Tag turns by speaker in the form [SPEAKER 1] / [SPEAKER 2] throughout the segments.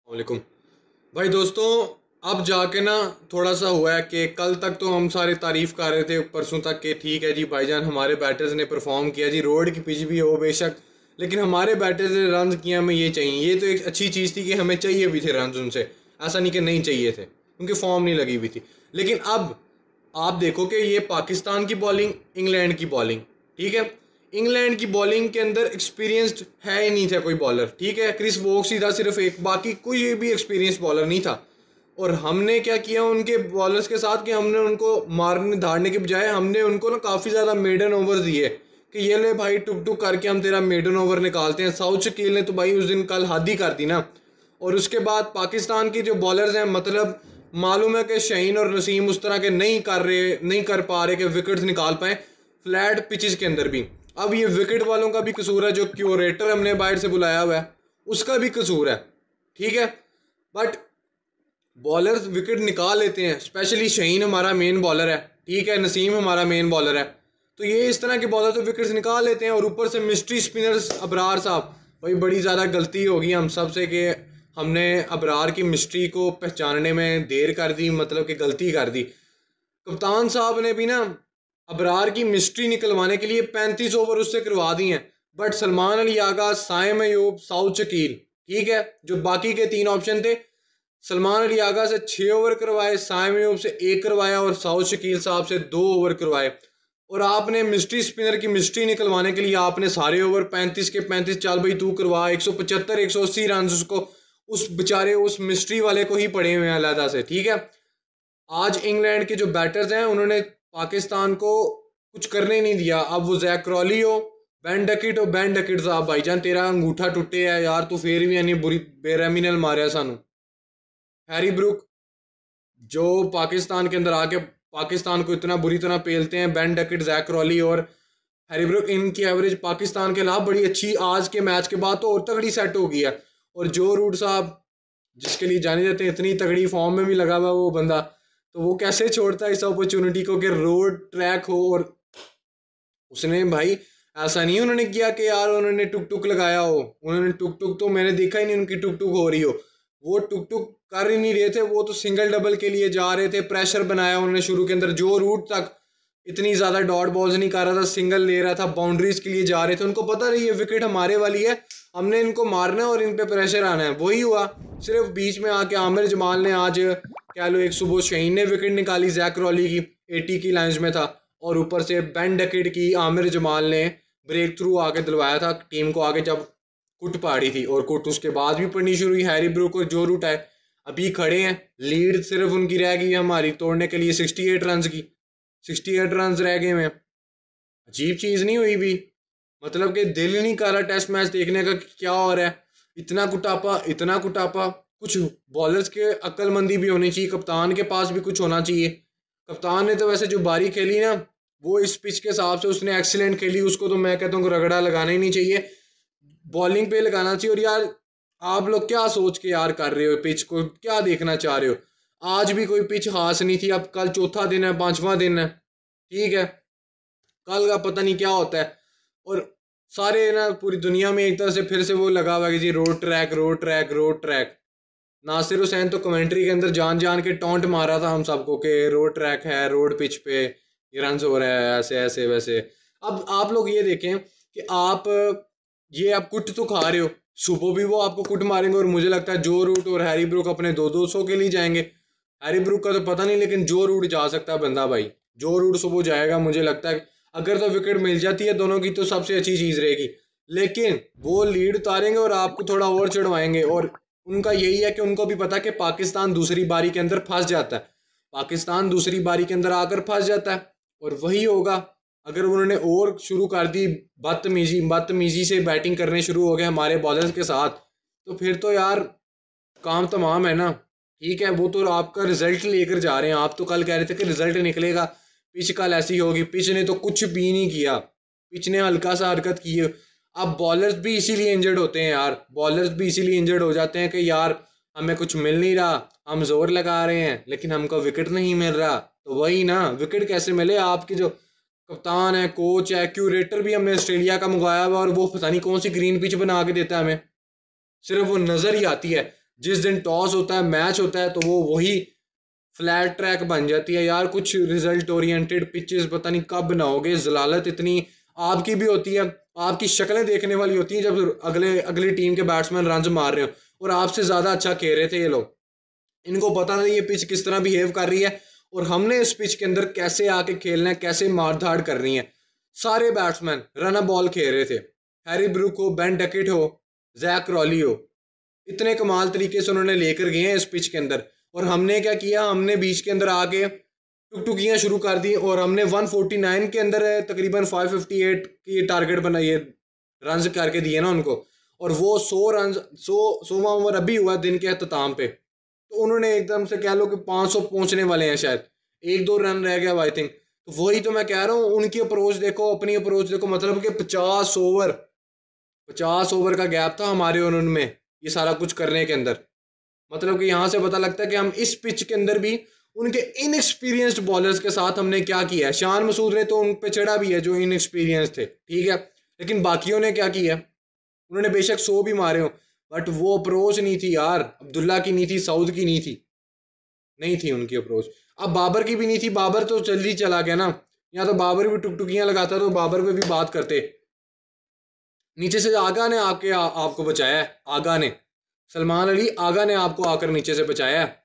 [SPEAKER 1] वालेकुम भाई दोस्तों। अब जाके ना थोड़ा सा हुआ है कि कल तक तो हम सारे तारीफ कर रहे थे, परसों तक कि ठीक है जी भाईजान हमारे बैटर्स ने परफॉर्म किया जी, रोड की पिच भी हो बेशक, लेकिन हमारे बैटर्स ने रन किए, हमें ये चाहिए। ये तो एक अच्छी चीज़ थी कि हमें चाहिए भी थे रन उनसे, ऐसा नहीं कि नहीं चाहिए थे, उनकी फॉर्म नहीं लगी हुई थी। लेकिन अब आप देखो कि ये पाकिस्तान की बॉलिंग, इंग्लैंड की बॉलिंग, ठीक है। इंग्लैंड की बॉलिंग के अंदर एक्सपीरियंस्ड है ही नहीं था कोई बॉलर, ठीक है। क्रिस वोक्स ही था सिर्फ एक, बाकी कोई भी एक्सपीरियंस बॉलर नहीं था। और हमने क्या किया उनके बॉलर्स के साथ कि हमने उनको मारने धाड़ने के बजाय हमने उनको ना काफ़ी ज़्यादा मेडन ओवर दिए कि ये ले भाई टुक टुक करके हम तेरा मेडन ओवर निकालते हैं। साउथ शकील ने तो भाई उस दिन कल हद ही कर दी ना। और उसके बाद पाकिस्तान के जो बॉलर्स हैं, मतलब मालूम है कि शहीन और नसीम उस तरह के नहीं कर पा रहे कि विकेट्स निकाल पाए फ्लैट पिचेस के अंदर भी। अब ये विकेट वालों का भी कसूर है, जो क्यूरेटर हमने बाहर से बुलाया हुआ है उसका भी कसूर है, ठीक है। बट बॉलर्स विकेट निकाल लेते हैं, स्पेशली शहीन हमारा मेन बॉलर है, ठीक है, नसीम हमारा मेन बॉलर है, तो ये इस तरह के बॉलर तो विकेट्स निकाल लेते हैं। और ऊपर से मिस्ट्री स्पिनर्स अबरार साहब, भाई बड़ी ज़्यादा गलती होगी हम सब से कि हमने अबरार की मिस्ट्री को पहचानने में देर कर दी, मतलब कि गलती कर दी। कप्तान साहब ने भी ना अबरार की मिस्ट्री निकलवाने के लिए 35 ओवर उससे करवा दिए हैं। बट सलमान अली आगा, साइम अयूब, साउथ शकील, ठीक है, जो बाकी के 3 ऑप्शन थे, सलमान अली आगा से 6 ओवर करवाए, साइम अयूब से 1 करवाया और साउथ शकील साहब से 2 ओवर करवाए। और आपने मिस्ट्री स्पिनर की मिस्ट्री निकलवाने के लिए आपने सारे ओवर 35 के 35, चल भाई तू करवा, 175 180 रन उसको, उस बेचारे उस मिस्ट्री वाले को ही पड़े हुए हैं अलहदा से, ठीक है। आज इंग्लैंड के जो बैटर्स हैं उन्होंने पाकिस्तान को कुछ करने ही नहीं दिया। अब वो जैक क्रॉली हो, बैन डकिट हो, बैन डकिट साहब भाईजान तेरा अंगूठा टूटे है यार, तू फिर भी यानी बुरी बेरहमी नाल मारिया सानू। हैरी ब्रुक जो पाकिस्तान के अंदर आके पाकिस्तान को इतना बुरी तरह पेलते हैं, बैन डकिट, जैक क्रॉली और हैरी ब्रुक, इनकी एवरेज पाकिस्तान के खिलाफ बड़ी अच्छी आज के मैच के बाद तो और तगड़ी सेट हो गई है। और जो रूट साहब जिसके लिए जाने जाते हैं, इतनी तगड़ी फॉर्म में भी लगा हुआ वो बंदा, तो वो कैसे छोड़ता है इस अपॉर्चुनिटी को कि रोड ट्रैक हो। और उसने भाई ऐसा नहीं उन्होंने किया कि यार उन्होंने टुक टुक लगाया हो, उन्होंने टुक टुक तो मैंने देखा ही नहीं उनकी टुक टुक हो रही हो। वो टुक टुक कर ही नहीं रहे थे, वो तो सिंगल डबल के लिए जा रहे थे। प्रेशर बनाया उन्होंने शुरू के अंदर, जो रूट तक इतनी ज़्यादा डॉट बॉल्स नहीं कर रहा था, सिंगल ले रहा था, बाउंड्रीज के लिए जा रहे थे। उनको पता नहीं ये विकेट हमारे वाली है, हमने इनको मारना है और इन पे प्रेशर आना है। वही हुआ, सिर्फ बीच में आके आमिर जमाल ने आज कह लो एक सुबह शहीन ने विकेट निकाली, जैक क्रॉली की 80 की लाइंस में था, और ऊपर से बेन डकिट की आमिर जमाल ने ब्रेक थ्रू आके दिलवाया था टीम को आगे, जब कुट पाड़ी थी। और कुट उसके बाद भी पड़नी शुरू हुई। हैरी ब्रुक और जो रूट है अभी खड़े हैं, लीड सिर्फ उनकी रह गई है हमारी तोड़ने के लिए 68 रन की, 68 रन रह गए हैं। अजीब चीज़ नहीं हुई भी, मतलब कि दिल ही नहीं कर रहा टेस्ट मैच देखने का कि क्या हो रहा है। इतना कुटापा, इतना कुटापा। कुछ बॉलर्स के अक्लमंदी भी होनी चाहिए, कप्तान के पास भी कुछ होना चाहिए। कप्तान ने तो वैसे जो बारी खेली ना, वो इस पिच के हिसाब से उसने एक्सीलेंट खेली, उसको तो मैं कहता हूँ रगड़ा लगाना ही नहीं चाहिए, बॉलिंग पे लगाना चाहिए। और यार आप लोग क्या सोच के यार कर रहे हो, पिच को क्या देखना चाह रहे हो। आज भी कोई पिच खास नहीं थी, अब कल चौथा दिन है, पांचवा दिन है, ठीक है, कल का पता नहीं क्या होता है। और सारे ना पूरी दुनिया में एक तरह से फिर से वो लगा हुआ है कि जी road track, road track, road track. Nasir Hussain तो कमेंट्री के अंदर जान जान के टॉन्ट मारा था हम सबको कि रोड ट्रैक है, रोड पिच पे ये रन हो रहा है, ऐसे ऐसे वैसे। अब आप लोग ये देखें कि आप कुट तो खा रहे हो, सुबह भी वो आपको कुट मारेंगे, और मुझे लगता है जो रूट और हैरी ब्रुक अपने 200 के लिए जाएंगे। हैरी ब्रुक का तो पता नहीं, लेकिन जो रूट जा सकता है बंदा भाई, जो रूट सुबह जाएगा, मुझे लगता है अगर तो विकेट मिल जाती है दोनों की तो सबसे अच्छी चीज़ रहेगी। लेकिन वो लीड उतारेंगे और आपको थोड़ा और चढ़वाएंगे। और उनका यही है कि उनको भी पता है कि पाकिस्तान दूसरी बारी के अंदर फंस जाता है, पाकिस्तान दूसरी बारी के अंदर आकर फंस जाता है। और वही होगा अगर उन्होंने और शुरू कर दी बदतमीजी से बैटिंग करने शुरू हो गए हमारे बॉलर्स के साथ, तो फिर तो यार काम तमाम है ना, ठीक है। वो तो आपका रिजल्ट लेकर जा रहे हैं, आप तो कल कह रहे थे कि रिजल्ट निकलेगा, पिच कल ऐसी होगी, पिच ने तो कुछ भी नहीं किया, पिच ने हल्का सा हरकत की है। अब बॉलर्स भी इसीलिए इंजर्ड होते हैं यार, बॉलर्स भी इसीलिए इंजर्ड हो जाते हैं कि यार हमें कुछ मिल नहीं रहा, हम जोर लगा रहे हैं लेकिन हमको विकेट नहीं मिल रहा। तो वही ना, विकेट कैसे मिले। आपके जो कप्तान है, कोच है, क्यूरेटर भी हमने ऑस्ट्रेलिया का मंगवाया हुआ, और वो पता नहीं कौन सी ग्रीन पिच बना के देता है हमें, सिर्फ वो नज़र ही आती है। जिस दिन टॉस होता है, मैच होता है, तो वो वही फ्लैट ट्रैक बन जाती है यार। कुछ रिजल्ट ओरिएंटेड पिचेस पता नहीं कब बनाओगे। जलालत इतनी आपकी भी होती है, आपकी शक्लें देखने वाली होती हैं जब अगली टीम के बैट्समैन रन मार रहे हो और आपसे ज़्यादा अच्छा खेल रहे थे ये लोग। इनको पता नहीं ये पिच किस तरह बिहेव कर रही है और हमने इस पिच के अंदर कैसे आके खेलना है, कैसे मारधाड़ करनी है। सारे बैट्समैन रन बॉल खेल रहे थे, हैरी ब्रूक हो, बेन डकेट हो, जैक क्रॉली हो, इतने कमाल तरीके से उन्होंने लेकर गए हैं इस पिच के अंदर। और हमने क्या किया, हमने बीच के अंदर आके टुकटुकियाँ शुरू कर दी और हमने 149 के अंदर तकरीबन 558 की टारगेट बनाई, रन करके दिए ना उनको। और वो 100वां ओवर अभी हुआ दिन के अख्ताम पे, तो उन्होंने एकदम से कह लो कि 500 पहुंचने वाले हैं, शायद 1-2 रन रह गया आई थिंक। तो वही तो मैं कह रहा हूँ, उनकी अप्रोच देखो, अपनी अप्रोच देखो। मतलब कि 50 ओवर का गैप था हमारे और उनमें ये सारा कुछ करने के अंदर। मतलब कि यहाँ से पता लगता है कि हम इस पिच के अंदर भी उनके इनएक्सपीरियंस्ड बॉलर्स के साथ हमने क्या किया है। शान मसूद ने तो उन पे चढ़ा भी है जो इनएक्सपीरियंस थे, ठीक है, लेकिन बाकियों ने क्या किया, उन्होंने बेशक 100 भी मारे हो, बट वो अप्रोच नहीं थी यार। अब्दुल्ला की नहीं थी, सऊद की नहीं थी उनकी अप्रोच। अब बाबर की भी नहीं थी, बाबर तो जल्दी चला गया ना। या तो बाबर भी टुकटुकियां लगाता तो बाबर पे भी बात करते। नीचे से आगा ने आपको बचाया है, आगा ने, सलमान अली आगा ने आपको आकर नीचे से बचाया है।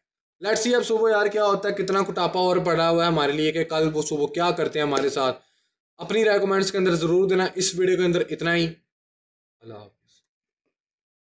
[SPEAKER 1] लेट्स सी अब सुबह यार क्या होता है, कितना कुटापा और पड़ा हुआ है हमारे लिए कि कल वो सुबह क्या करते हैं हमारे साथ। अपनी राय कमेंट्स के अंदर ज़रूर देना। इस वीडियो के अंदर इतना ही। अल्लाह।